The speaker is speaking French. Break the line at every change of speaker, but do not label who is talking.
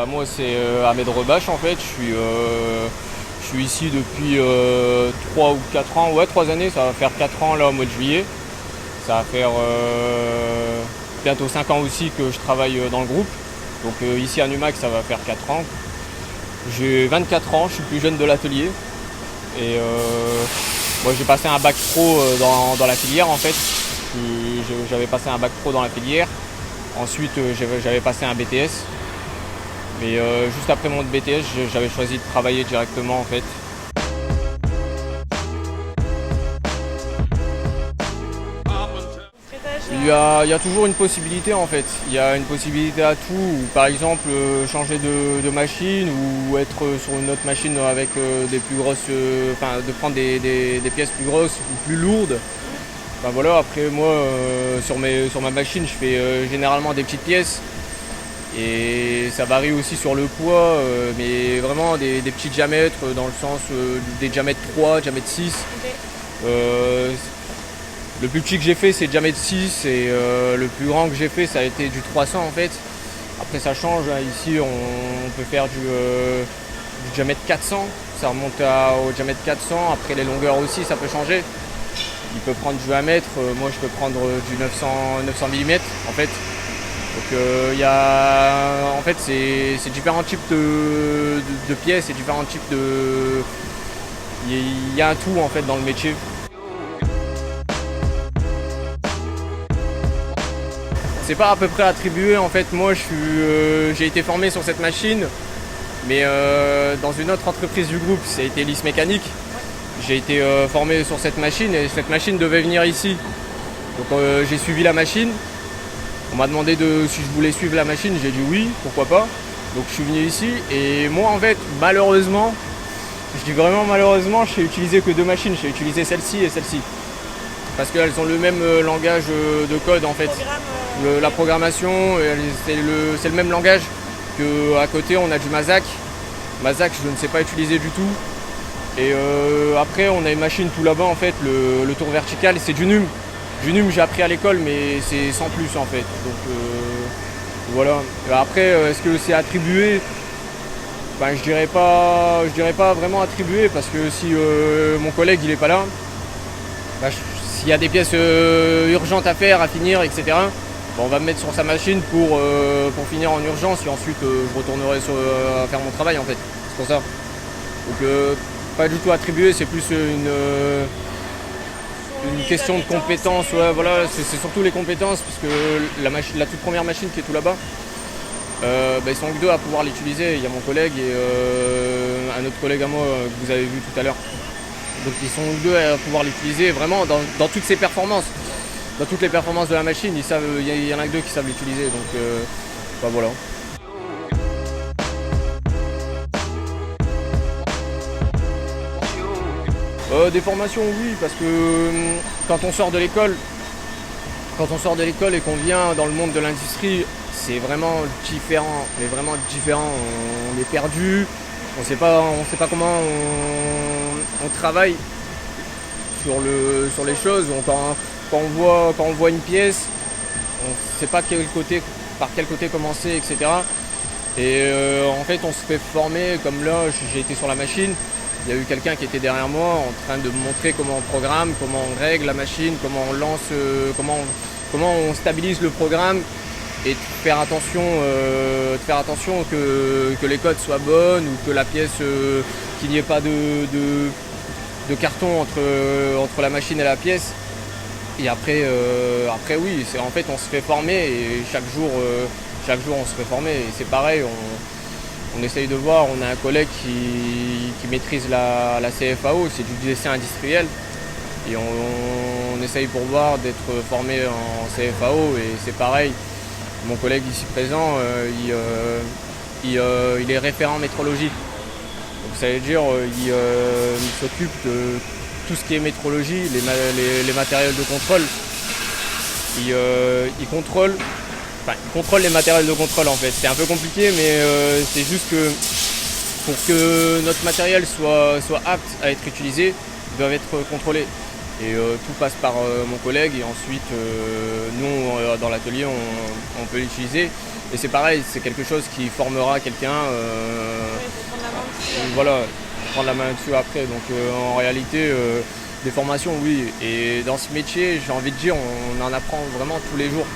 Moi c'est Ahmed Rebache en fait, je suis ici depuis 3 ou 4 ans, ouais 3 années, ça va faire 4 ans là au mois de juillet. Ça va faire bientôt 5 ans aussi que je travaille dans le groupe. Donc ici à Numac ça va faire 4 ans. J'ai 24 ans, je suis le plus jeune de l'atelier. Et moi j'ai passé un bac pro dans la filière en fait. J'avais passé un bac pro dans la filière. Ensuite j'avais passé un BTS. Mais juste après mon BTS, j'avais choisi de travailler directement en fait. Il y a toujours une possibilité en fait. Il y a une possibilité à tout. Ou, par exemple, changer de machine ou être sur une autre machine avec des plus grosses, de prendre des pièces plus grosses ou plus lourdes. Voilà. Après moi, sur ma machine, je fais généralement des petites pièces. Et ça varie aussi sur le poids, mais vraiment des petits diamètres dans le sens des diamètres 3, diamètre 6. Okay. Le plus petit que j'ai fait c'est diamètre 6 et le plus grand que j'ai fait ça a été du 300 en fait. Après ça change, hein. Ici on peut faire du diamètre 400, ça remonte au diamètre 400, après les longueurs aussi ça peut changer. Il peut prendre du 1 mètre, moi je peux prendre du 900 mm en fait. Donc en fait c'est différents types de pièces et différents types de... Il y a un tout en fait dans le métier. C'est pas à peu près attribué en fait, moi j'ai été formé sur cette machine, mais dans une autre entreprise du groupe, ça a été Lys Mécanique. J'ai été formé sur cette machine et cette machine devait venir ici. Donc j'ai suivi la machine. On m'a demandé si je voulais suivre la machine, j'ai dit oui, pourquoi pas. Donc je suis venu ici et moi en fait malheureusement, je dis vraiment malheureusement, je sais utiliser que 2 machines, j'ai utilisé celle-ci et celle-ci. Parce qu'elles ont le même langage de code en fait. La programmation, c'est le même langage qu'à côté on a du Mazak. Mazak je ne sais pas utiliser du tout. Et après on a une machine tout là-bas en fait, le tour vertical, c'est du NUM. Du NUM j'ai appris à l'école mais c'est sans plus en fait. Donc voilà. Et après est-ce que c'est attribué? Je dirais pas vraiment attribué parce que si mon collègue il est pas là, s'il y a des pièces urgentes à faire, à finir, etc. On va me mettre sur sa machine pour finir en urgence et ensuite je retournerai à faire mon travail en fait. C'est pour ça. Donc pas du tout attribué, c'est plus une question de compétences. Ouais, voilà, c'est surtout les compétences puisque la toute première machine qui est tout là-bas, ils sont que 2 à pouvoir l'utiliser. Il y a mon collègue et un autre collègue à moi que vous avez vu tout à l'heure. Donc ils sont 2 à pouvoir l'utiliser vraiment dans toutes ses performances. Dans toutes les performances de la machine, il y en a que 2 qui savent l'utiliser. Donc voilà. Des formations oui, parce que quand on sort de l'école et qu'on vient dans le monde de l'industrie, c'est vraiment différent, mais vraiment différent. On est perdu, on sait pas comment on travaille sur les choses. Quand on voit une pièce, on ne sait pas par quel côté commencer, etc. Et en fait on se fait former, comme là j'ai été sur la machine. Il y a eu quelqu'un qui était derrière moi en train de me montrer comment on programme, comment on règle la machine, comment on lance, comment on stabilise le programme et de faire attention que les codes soient bonnes ou que la pièce, qu'il n'y ait pas de carton entre la machine et la pièce. Et après oui, en fait on se fait former et chaque jour on se fait former. Et c'est pareil, on essaye de voir, on a un collègue qui maîtrise la CFAO, c'est du dessin industriel. Et on essaye pour voir d'être formé en CFAO et c'est pareil. Mon collègue ici présent, il est référent métrologie. Donc ça veut dire il s'occupe de tout ce qui est métrologie, les matériels de contrôle. Il contrôle les matériels de contrôle en fait. C'est un peu compliqué mais c'est juste que pour que notre matériel soit apte à être utilisé, ils doivent être contrôlés. Et tout passe par mon collègue et ensuite nous dans l'atelier on peut l'utiliser. Et c'est pareil, c'est quelque chose qui formera quelqu'un. Voilà, prendre la main dessus après. Donc en réalité, des formations, oui. Et dans ce métier, j'ai envie de dire, on en apprend vraiment tous les jours.